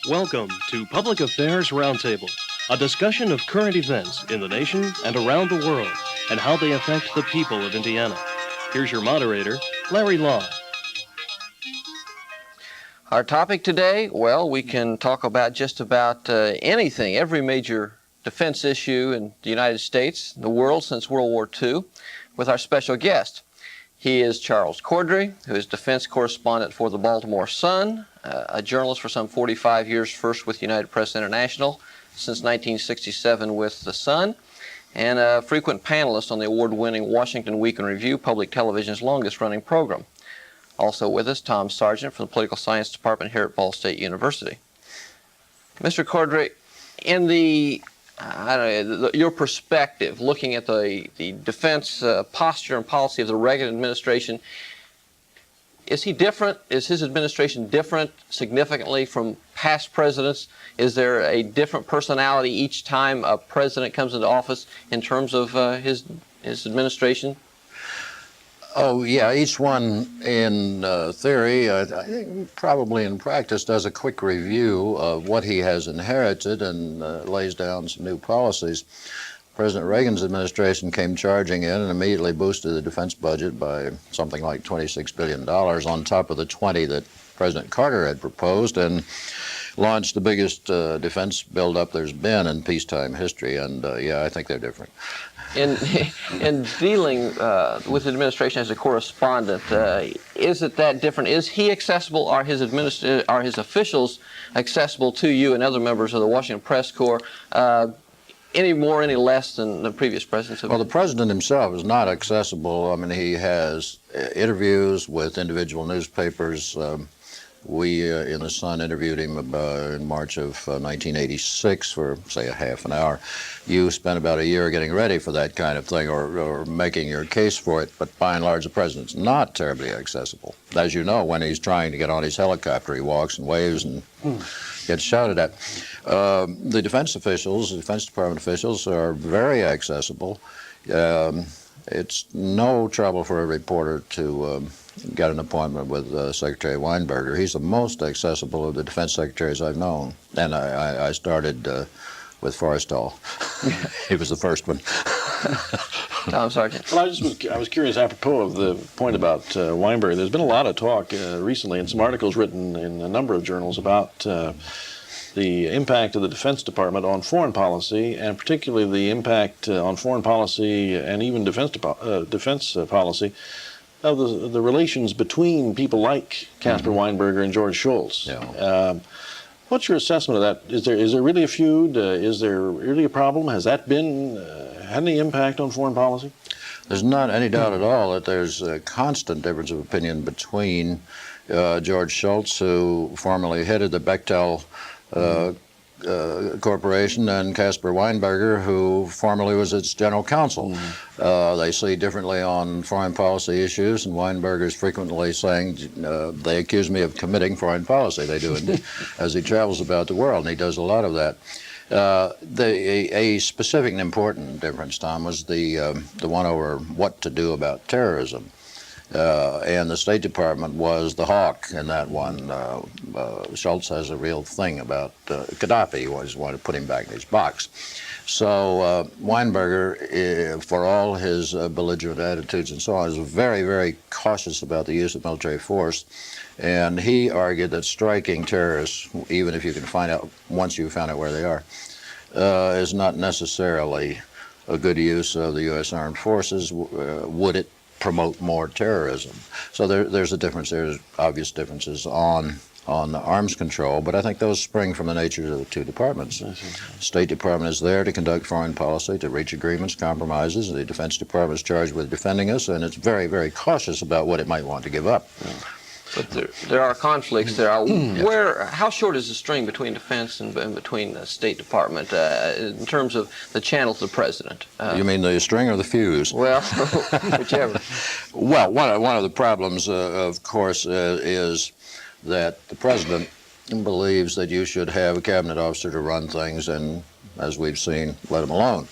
Welcome to Public Affairs Roundtable, a discussion of current events in the nation and around the world and how they affect the people of Indiana. Here's your moderator, Larry Lough. Our topic today, well, we can talk about just about anything, every major defense issue in the United States, the world since World War II, with our special guest. He is Charles Corddry, who is defense correspondent for the Baltimore Sun, a journalist for some 45 years, first with United Press International, since 1967 with the Sun, and a frequent panelist on the award-winning Washington Week in Review, public television's longest-running program. Also with us, Tom Sargent from the Political Science Department here at Ball State University. Mr. Corddry, in your perspective, looking at the defense posture and policy of the Reagan administration, is he different? Is his administration different significantly from past presidents? Is there a different personality each time a president comes into office in terms of his administration? Oh, yeah, each one in theory, I think probably in practice, does a quick review of what he has inherited and lays down some new policies. President Reagan's administration came charging in and immediately boosted the defense budget by something like $26 billion on top of the 20 that President Carter had proposed, and launched the biggest defense buildup there's been in peacetime history. And yeah, I think they're different. In dealing with the administration as a correspondent, is it that different? Is he accessible? Are his officials accessible to you and other members of the Washington Press Corps? Any more, any less than the previous presidents? Well, the president himself is not accessible. I mean, he has interviews with individual newspapers. We in the Sun interviewed him in March of 1986 for, say, a half an hour. You spent about a year getting ready for that kind of thing, or making your case for it, but by and large the president's not terribly accessible. As you know, when he's trying to get on his helicopter, he walks and waves and gets shouted at. The defense officials, the Defense Department officials, are very accessible. It's no trouble for a reporter to get an appointment with Secretary Weinberger. He's the most accessible of the defense secretaries I've known. And I started with Forrestal. He was the first one. Tom Sargent. Well, I was curious, apropos of the point about Weinberger. There's been a lot of talk recently, and some articles written in a number of journals about the impact of the Defense Department on foreign policy, and particularly the impact on foreign policy and even defense policy of the relations between people like Caspar Weinberger and George Shultz. Yeah. What's your assessment of that? Is there really a feud? Is there really a problem? Has that been had any impact on foreign policy? There's not any doubt at all that there's a constant difference of opinion between George Shultz, who formerly headed the Bechtel Corporation, and Caspar Weinberger, who formerly was its general counsel. They see differently on foreign policy issues, and Weinberger's frequently saying, they accuse me of committing foreign policy. They do indeed, as he travels about the world, and he does a lot of that. A specific and important difference, Tom, was the one over what to do about terrorism. And the State Department was the hawk in that one. Shultz has a real thing about Gaddafi. He always wanted to put him back in his box. So Weinberger, for all his belligerent attitudes and so on, is very, very cautious about the use of military force. And he argued that striking terrorists, even if you can find out, once you've found out where they are, is not necessarily a good use of the U.S. Armed Forces. Would it promote more terrorism? So there's a difference. There's obvious differences on arms control, but I think those spring from the nature of the two departments. The State Department is there to conduct foreign policy, to reach agreements, compromises. The Defense Department is charged with defending us, and it's very, very cautious about what it might want to give up. But there are conflicts there. How short is the string between defense and between the State Department in terms of the channel to the president? You mean the string or the fuse? Well, whichever. Well, one of the problems, of course, is that the president believes that you should have a cabinet officer to run things, and as we've seen, let him alone.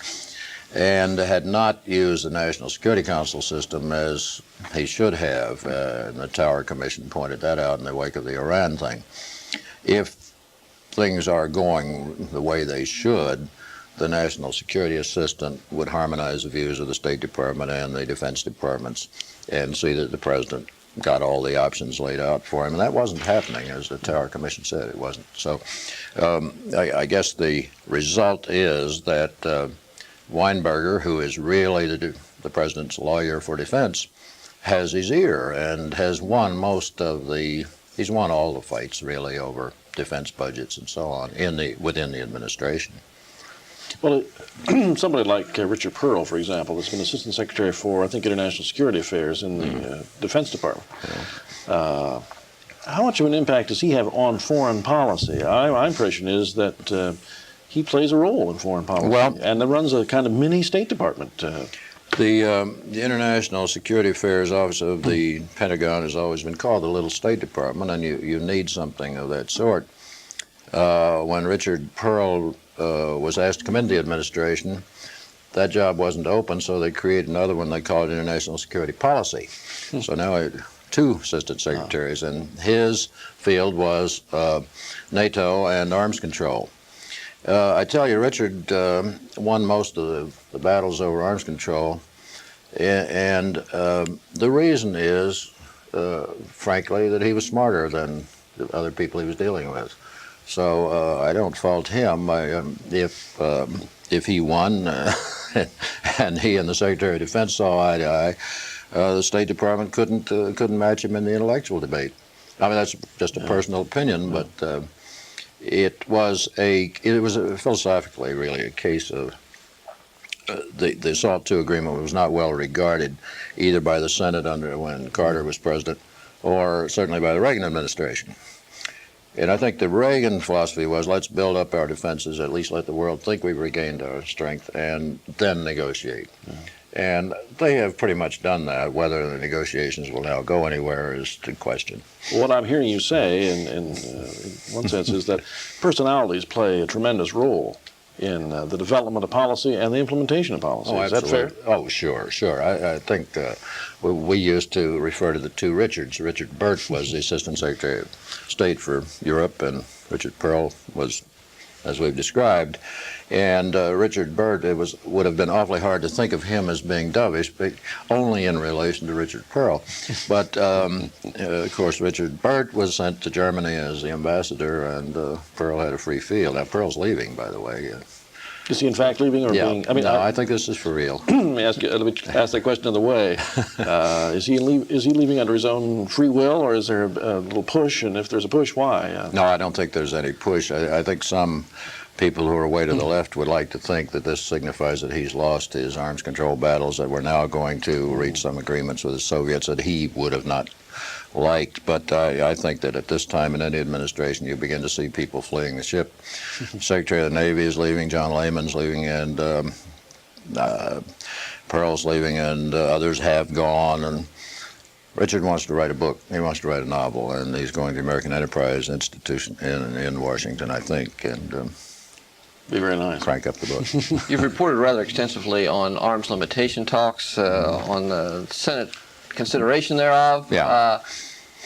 And had not used the National Security Council system as he should have. And the Tower Commission pointed that out in the wake of the Iran thing. If things are going the way they should, the National Security Assistant would harmonize the views of the State Department and the Defense Departments and see that the President got all the options laid out for him. And that wasn't happening, as the Tower Commission said, it wasn't. So I guess the result is that Weinberger, who is really the President's lawyer for defense, has his ear and has won he's won all the fights really over defense budgets and so on within the administration. Well, somebody like Richard Pearl, for example, that's been Assistant Secretary for, I think, International Security Affairs in the Defense Department. Yeah. How much of an impact does he have on foreign policy? My impression is that he plays a role in foreign policy and runs a kind of mini State Department. The International Security Affairs Office of the Pentagon has always been called the Little State Department, and you need something of that sort. When Richard Pearl was asked to come into the administration, that job wasn't open, so they created another one they called International Security Policy. So now I had two assistant secretaries, and his field was NATO and arms control. I tell you, Richard won most of the battles over arms control, and the reason is, frankly, that he was smarter than the other people he was dealing with. So I don't fault him. If he won and he and the Secretary of Defense saw eye to eye, the State Department couldn't match him in the intellectual debate. I mean, that's just a personal opinion, but it was philosophically really a case of the SALT II agreement was not well regarded either by the Senate when Carter was president, or certainly by the Reagan administration. And I think the Reagan philosophy was, let's build up our defenses, at least let the world think we've regained our strength, and then negotiate. And they have pretty much done that. Whether the negotiations will now go anywhere is to question. What I'm hearing you say, in one sense, is that personalities play a tremendous role in the development of policy and the implementation of policy. Oh, is that fair? Oh, sure. I think we used to refer to the two Richards. Richard Burt was the Assistant Secretary of State for Europe, and Richard Pearl was, as we've described. And Richard Burt, would have been awfully hard to think of him as being dovish, but only in relation to Richard Pearl. But, of course, Richard Burt was sent to Germany as the ambassador, and Pearl had a free field. Now, Pearl's leaving, by the way. Is he in fact leaving, or being? I mean, no, I think this is for real. Let me ask that question another way. Is he leaving under his own free will, or is there a little push? And if there's a push, why? No, I don't think there's any push. I think some people who are way to the left would like to think that this signifies that he's lost his arms control battles, that we're now going to reach some agreements with the Soviets that he would have not liked. But I think that at this time in any administration, you begin to see people fleeing the ship. Secretary of the Navy is leaving, John Lehman's leaving, and Pearl's leaving, and others have gone. And Richard wants to write a book. He wants to write a novel, and he's going to the American Enterprise Institution in Washington, I think, and be very nice. Crank up the book. You've reported rather extensively on arms limitation talks, on the Senate consideration thereof. Yeah.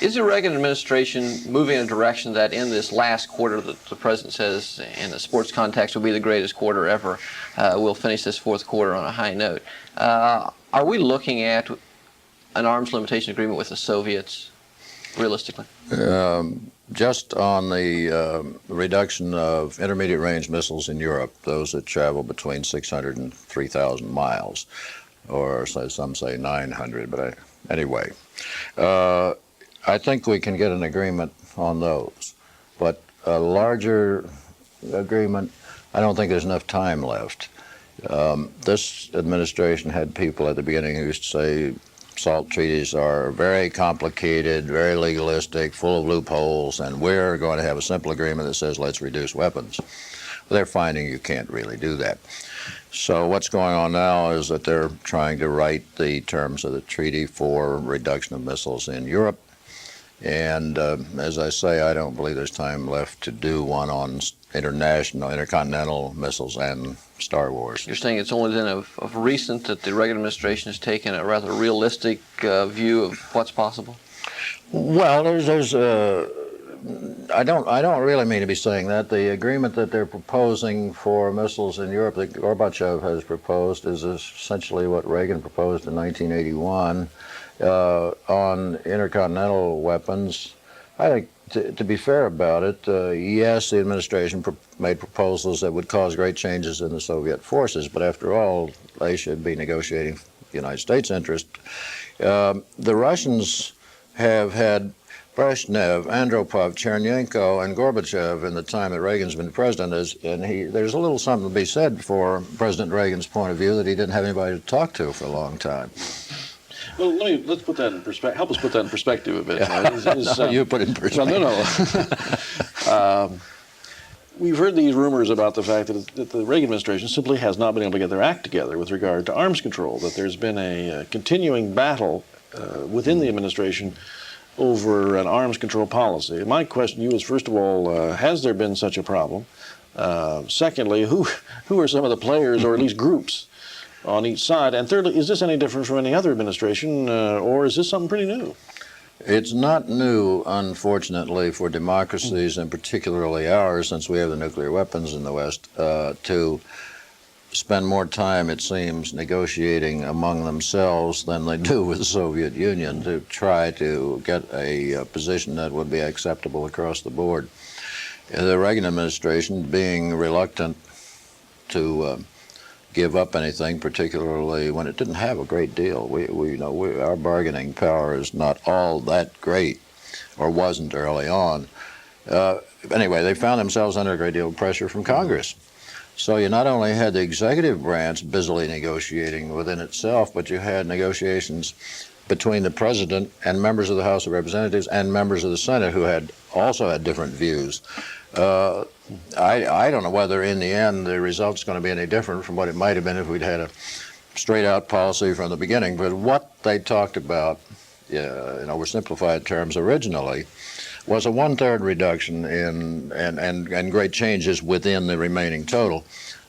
Is the Reagan administration moving in a direction that in this last quarter that the president says in the sports context will be the greatest quarter ever, we'll finish this fourth quarter on a high note? Are we looking at an arms limitation agreement with the Soviets, realistically? Just on the reduction of intermediate range missiles in Europe, those that travel between 600 and 3,000 miles, or some say 900, but anyway. I think we can get an agreement on those. But a larger agreement, I don't think there's enough time left. This administration had people at the beginning who used to say SALT treaties are very complicated, very legalistic, full of loopholes, and we're going to have a simple agreement that says let's reduce weapons. They're finding you can't really do that. So what's going on now is that they're trying to write the terms of the treaty for reduction of missiles in Europe. And as I say, I don't believe there's time left to do one on intercontinental missiles and Star Wars. You're saying it's only then of recent that the Reagan administration has taken a rather realistic view of what's possible? Well, there's I don't really mean to be saying that. The agreement that they're proposing for missiles in Europe that Gorbachev has proposed is essentially what Reagan proposed in 1981 on intercontinental weapons. I think, to be fair about it, yes, the administration made proposals that would cause great changes in the Soviet forces, but after all, they should be negotiating the United States' interest. The Russians have had Brezhnev, Andropov, Chernenko, and Gorbachev in the time that Reagan's been president, and there's a little something to be said for President Reagan's point of view that he didn't have anybody to talk to for a long time. Well, let's put that in perspective. Help us put that in perspective a bit. You put it in perspective. Well, no. We've heard these rumors about the fact that the Reagan administration simply has not been able to get their act together with regard to arms control, that there's been a continuing battle within the administration over an arms control policy. My question to you is, first of all, has there been such a problem? Secondly, who are some of the players, or at least groups, on each side? And thirdly, is this any different from any other administration, or is this something pretty new? It's not new, unfortunately, for democracies, and particularly ours, since we have the nuclear weapons in the West, to spend more time, it seems, negotiating among themselves than they do with the Soviet Union to try to get a position that would be acceptable across the board. The Reagan administration, being reluctant to give up anything, particularly when it didn't have a great deal. Our bargaining power is not all that great, or wasn't early on. Anyway, they found themselves under a great deal of pressure from Congress. So you not only had the executive branch busily negotiating within itself, but you had negotiations between the president and members of the House of Representatives and members of the Senate who also had different views. I don't know whether in the end the result's going to be any different from what it might have been if we'd had a straight-out policy from the beginning. But what they talked about, in oversimplified terms originally, was a one-third reduction and great changes within the remaining total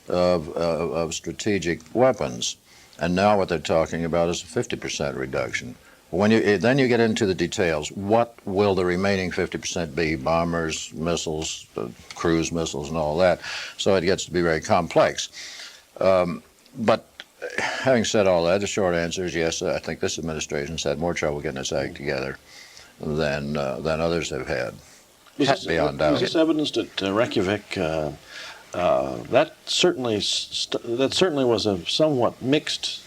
of strategic weapons. And now what they're talking about is a 50% reduction. Then you get into the details. What will the remaining 50% be? Bombers, missiles, cruise missiles, and all that. So it gets to be very complex. But having said all that, the short answer is yes, I think this administration's had more trouble getting its act together than others have had, beyond doubt. Is this evidence that Reykjavik, that certainly was a somewhat mixed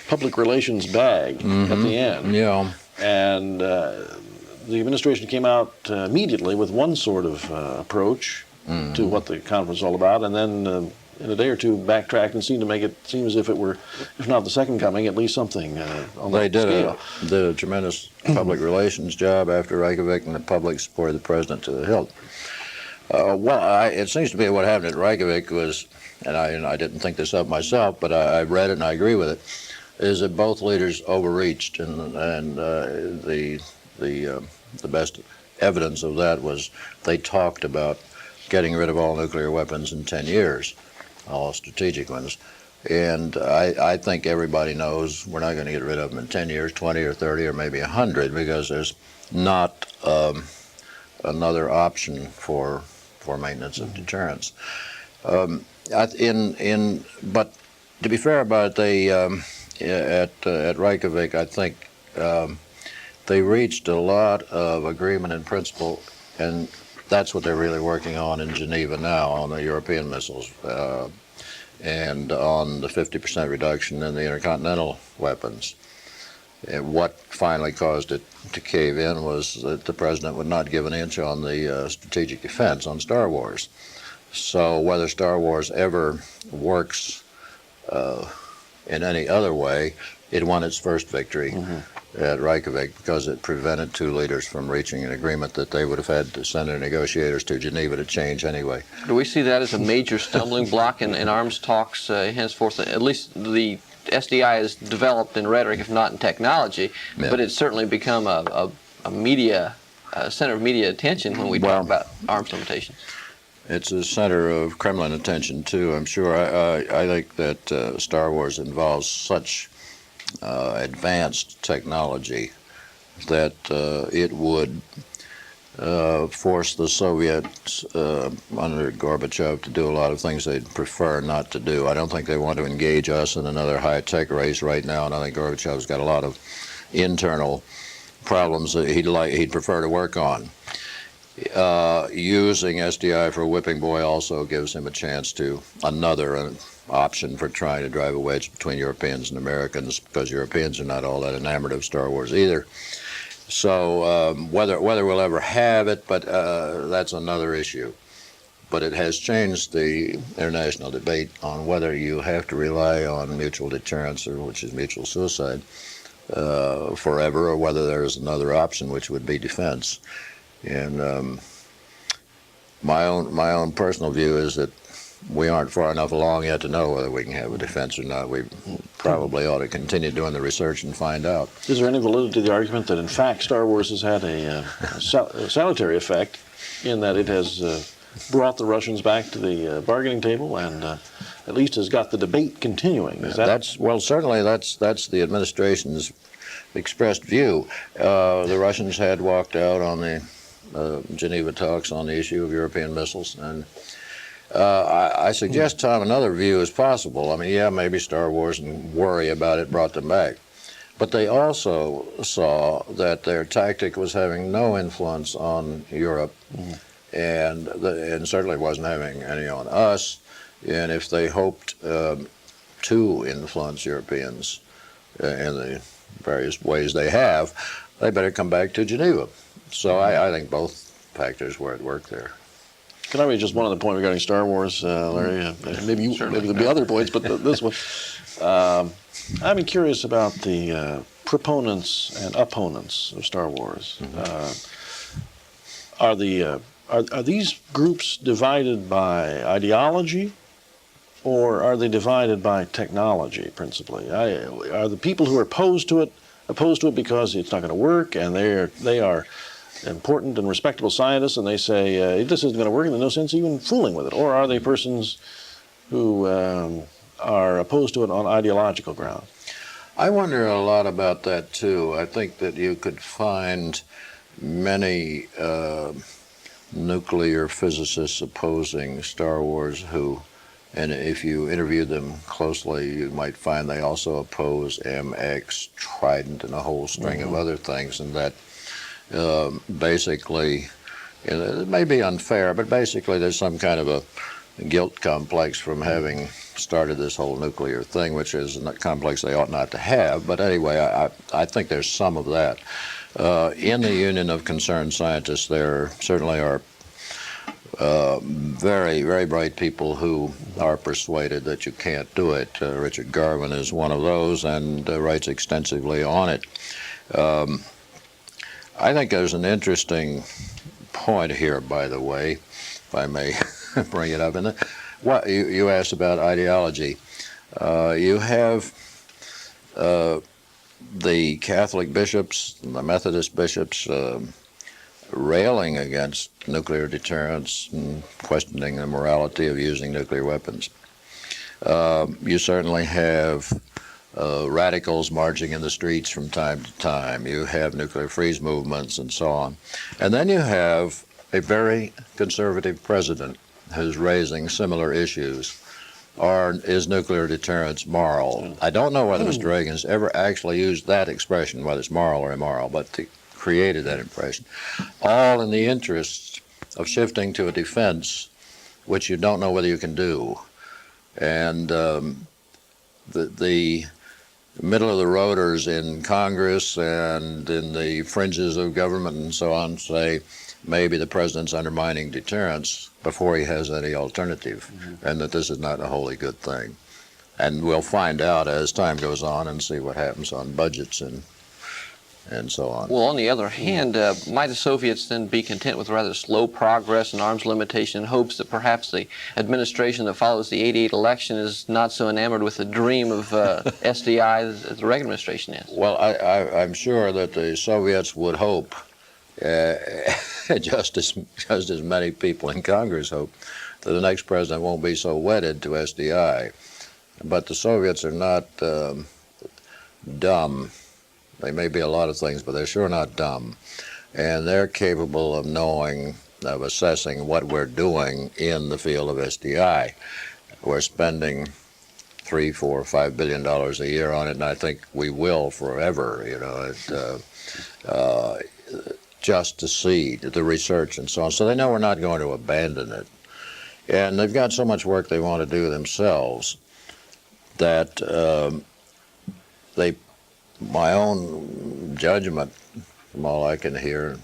public relations bag at the end. Yeah. And the administration came out immediately with one sort of approach to what the conference was all about, and then in a day or two backtracked and seemed to make it seem as if it were, if not the second coming, at least something on that scale. They did a tremendous public relations job after Reykjavik, and the public supported the president to the hilt. It seems to me what happened at Reykjavik was, and I didn't think this up myself, but I read it and I agree with it, is that both leaders overreached, and the best evidence of that was they talked about getting rid of all nuclear weapons in 10 years, all strategic ones. And I think everybody knows we're not going to get rid of them in 10 years, 20 or 30 or maybe 100, because there's not another option for maintenance of deterrence. But to be fair about it, at Reykjavik, I think they reached a lot of agreement in principle, and that's what they're really working on in Geneva now, on the European missiles and on the 50% reduction in the intercontinental weapons. And what finally caused it to cave in was that the president would not give an inch on the strategic defense, on Star Wars. So whether Star Wars ever works in any other way, it won its first victory at Reykjavik because it prevented two leaders from reaching an agreement that they would have had to send their negotiators to Geneva to change anyway. Do we see that as a major stumbling block in arms talks henceforth? At least the SDI has developed in rhetoric, if not in technology, but it's certainly become a center of media attention when we talk about arms limitations. It's a center of Kremlin attention, too, I'm sure. I think that Star Wars involves such advanced technology that it would forced the Soviets under Gorbachev to do a lot of things they'd prefer not to do. I don't think they want to engage us in another high-tech race right now, and I think Gorbachev's got a lot of internal problems that he'd prefer to work on. Using SDI for a whipping boy also gives him a chance to another option for trying to drive a wedge between Europeans and Americans, because Europeans are not all that enamored of Star Wars either. So whether we'll ever have it, but that's another issue. But it has changed the international debate on whether you have to rely on mutual deterrence, or which is mutual suicide, forever, or whether there's another option, which would be defense. And my own personal view is that we aren't far enough along yet to know whether we can have a defense or not. We probably ought to continue doing the research and find out. Is there any validity to the argument that, in fact, Star Wars has had a salutary effect in that it has brought the Russians back to the bargaining table and at least has got the debate continuing? Well, certainly that's the administration's expressed view. The Russians had walked out on the Geneva talks on the issue of European missiles, and I suggest, Tom, another view is possible. I mean, yeah, maybe Star Wars and worry about it brought them back. But they also saw that their tactic was having no influence on Europe, and certainly wasn't having any on us. And if they hoped to influence Europeans in the various ways they have, they better come back to Geneva. So I think both factors were at work there. Can I read just one other point regarding Star Wars, Larry? Maybe there'll be other points, but this one. I'm curious about the proponents and opponents of Star Wars. Are these groups divided by ideology, or are they divided by technology principally? Are the people who are opposed to it because it's not going to work, and they are important and respectable scientists, and they say this isn't going to work, and there's no sense even fooling with it? Or are they persons who are opposed to it on ideological grounds? I wonder a lot about that too. I think that you could find many nuclear physicists opposing Star Wars who, and if you interviewed them closely, you might find they also oppose MX, Trident, and a whole string of other things, and that basically, it may be unfair, but basically there's some kind of a guilt complex from having started this whole nuclear thing, which is a complex they ought not to have. But anyway, I think there's some of that. In the Union of Concerned Scientists, there certainly are very, very bright people who are persuaded that you can't do it. Richard Garvin is one of those, and writes extensively on it. I think there's an interesting point here, by the way, if I may bring it up. What you asked about ideology. You have the Catholic bishops and the Methodist bishops railing against nuclear deterrence and questioning the morality of using nuclear weapons. You certainly have radicals marching in the streets from time to time. You have nuclear freeze movements and so on. And then you have a very conservative president who's raising similar issues. Is nuclear deterrence moral? I don't know whether Mr. Reagan's ever actually used that expression, whether it's moral or immoral, but he created that impression. All in the interest of shifting to a defense which you don't know whether you can do. And the middle of the roaders in Congress and in the fringes of government and so on say maybe the president's undermining deterrence before he has any alternative, and that this is not a wholly good thing. And we'll find out as time goes on and see what happens on budgets and so on. Well, on the other hand, might the Soviets then be content with rather slow progress and arms limitation in hopes that perhaps the administration that follows the '88 election is not so enamored with the dream of SDI as the Reagan administration is? Well, I'm sure that the Soviets would hope, just as many people in Congress hope, that the next president won't be so wedded to SDI. But the Soviets are not dumb. They may be a lot of things, but they're sure not dumb. and they're capable of assessing what we're doing in the field of SDI. We're spending $3, $4, $5 billion a year on it, and I think we will forever. Just to see the research and so on. So they know we're not going to abandon it, and they've got so much work they want to do themselves that my own judgment, from all I can hear,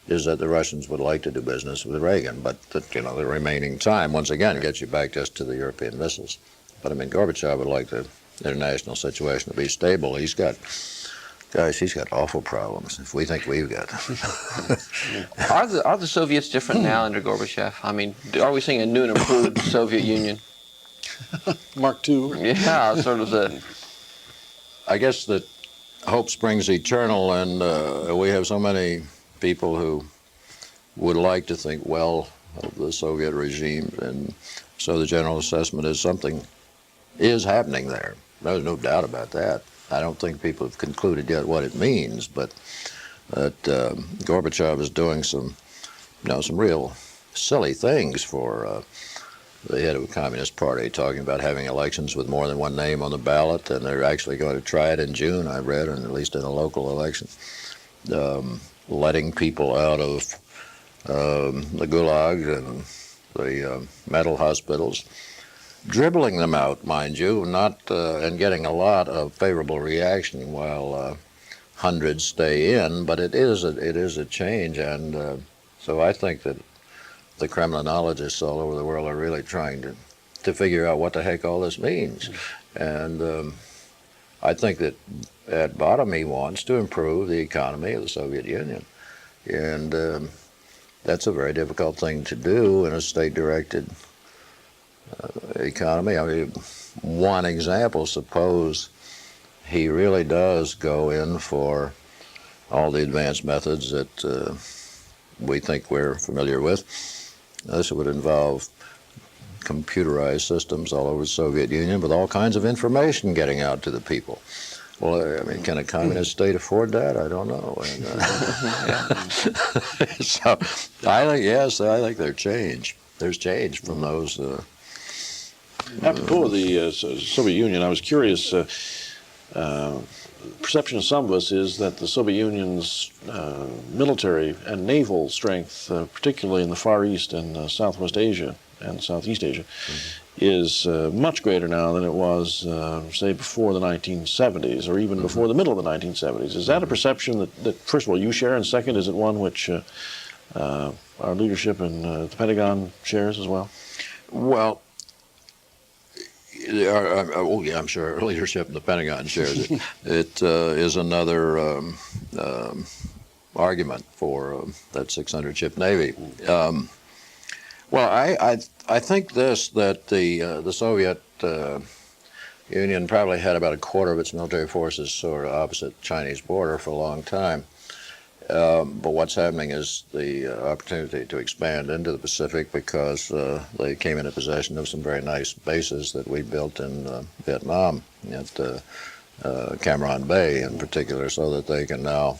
is that the Russians would like to do business with Reagan, but the remaining time, once again, gets you back just to the European missiles. But I mean, Gorbachev would like the international situation to be stable. He's got awful problems, if we think we've got them. Are the Soviets different now under Gorbachev? I mean, are we seeing a new and improved Soviet Union? Mark II. Yeah, sort of the... I guess that hope springs eternal, and we have so many people who would like to think well of the Soviet regime, and so the general assessment is something is happening there. There's no doubt about that. I don't think people have concluded yet what it means, but that Gorbachev is doing some real silly things for the head of a communist party, talking about having elections with more than one name on the ballot, and they're actually going to try it in June, I read, and at least in a local election. Letting people out of the gulags and the mental hospitals, dribbling them out, mind you, and getting a lot of favorable reaction while hundreds stay in. But it is a change, and so I think that the Kremlinologists all over the world are really trying to figure out what the heck all this means. And I think that at bottom he wants to improve the economy of the Soviet Union, and that's a very difficult thing to do in a state-directed economy. I mean, one example, suppose he really does go in for all the advanced methods that we think we're familiar with. This would involve computerized systems all over the Soviet Union with all kinds of information getting out to the people. Well, I mean, can a communist state afford that? I don't know. And, so I think, yes, I think there's change. There's change from those. Apropos of the Soviet Union, I was curious. Perception of some of us is that the Soviet Union's military and naval strength, particularly in the Far East and Southwest Asia and Southeast Asia, is much greater now than it was, say, before the 1970s or even before the middle of the 1970s. Is that a perception that first of all, you share, and second, is it one which our leadership in the Pentagon shares as well? Well, I'm sure our leadership in the Pentagon shares it. It is another argument for that 600-ship Navy. Well, I think that the Soviet Union probably had about a quarter of its military forces sort of opposite the Chinese border for a long time. But what's happening is the opportunity to expand into the Pacific, because they came into possession of some very nice bases that we built in Vietnam, at Cam Bay in particular, so that they can now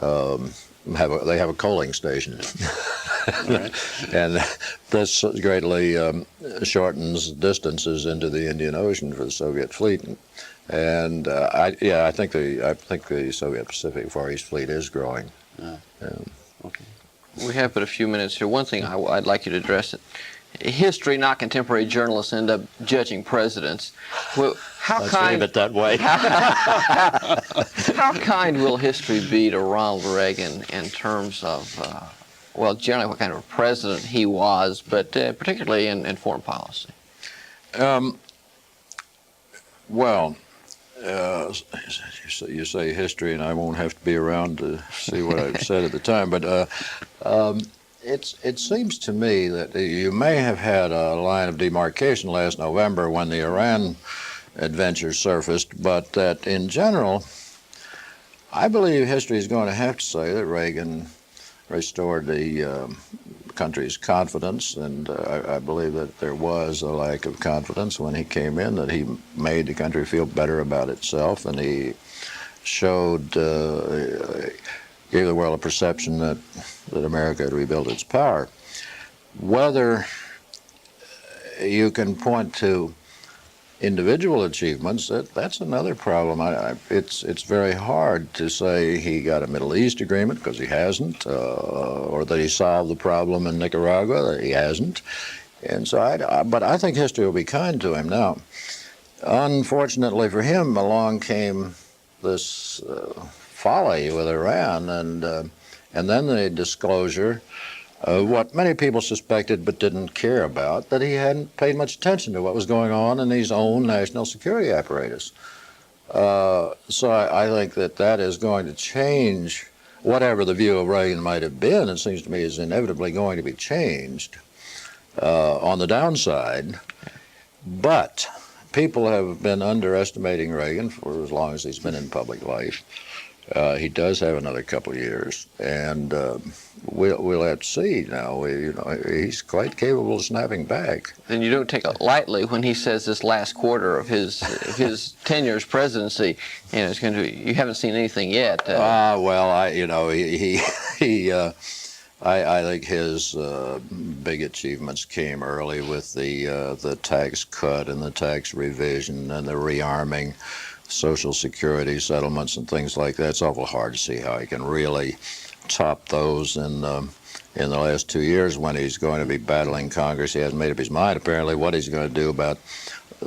have a coaling station. Right. And this greatly shortens distances into the Indian Ocean for the Soviet fleet. And I think the Soviet Pacific Far East Fleet is growing. Okay. We have but a few minutes here. One thing I'd like you to address it. History, not contemporary journalists, end up judging presidents. Well, Let's leave it that way. How kind will history be to Ronald Reagan in terms of, generally what kind of a president he was, but particularly in foreign policy? You say history, and I won't have to be around to see what I've said at the time, but it seems to me that you may have had a line of demarcation last November when the Iran adventure surfaced, but that in general, I believe history is going to have to say that Reagan restored the country's confidence, and I believe that there was a lack of confidence when he came in, that he made the country feel better about itself, and he showed gave the world a perception that America had rebuilt its power. Whether you can point to individual achievements, that's another problem. It's very hard to say he got a Middle East agreement, because he hasn't, or that he solved the problem in Nicaragua, that he hasn't. And so, but I think history will be kind to him. Now, unfortunately for him, along came this folly with Iran, and then the disclosure of what many people suspected but didn't care about, that he hadn't paid much attention to what was going on in his own national security apparatus. So I think that is going to change. Whatever the view of Reagan might have been, it seems to me is inevitably going to be changed on the downside. But people have been underestimating Reagan for as long as he's been in public life. He does have another couple of years, and we'll have to see now. He's quite capable of snapping back. Then you don't take it lightly when he says this last quarter of his tenure's presidency, it's going to. You haven't seen anything yet. Well, I think his big achievements came early with the tax cut and the tax revision and the rearming, Social Security settlements and things like that. It's awful hard to see how he can really top those in the last 2 years when he's going to be battling Congress. He hasn't made up his mind, apparently, what he's going to do about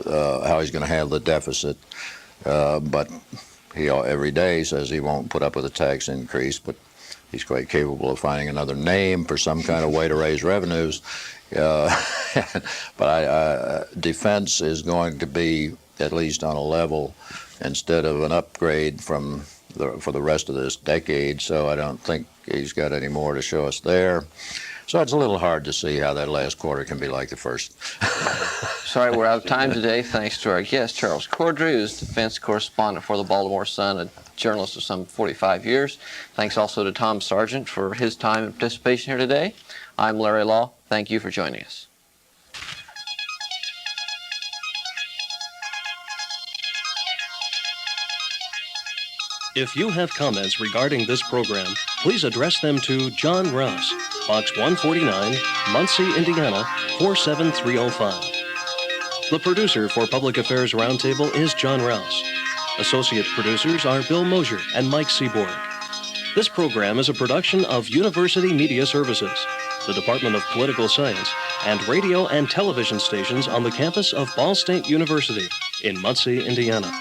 how he's going to handle the deficit. But he every day says he won't put up with a tax increase, but he's quite capable of finding another name for some kind of way to raise revenues. But defense is going to be at least on a level instead of an upgrade for the rest of this decade, so I don't think he's got any more to show us there. So it's a little hard to see how that last quarter can be like the first. Sorry, we're out of time today. Thanks to our guest, Charles Corddry, who's defense correspondent for the Baltimore Sun, a journalist of some 45 years. Thanks also to Tom Sargent for his time and participation here today. I'm Larry Lough. Thank you for joining us. If you have comments regarding this program, please address them to John Rouse, Box 149, Muncie, Indiana, 47305. The producer for Public Affairs Roundtable is John Rouse. Associate producers are Bill Mosier and Mike Seaborg. This program is a production of University Media Services, the Department of Political Science, and radio and television stations on the campus of Ball State University in Muncie, Indiana.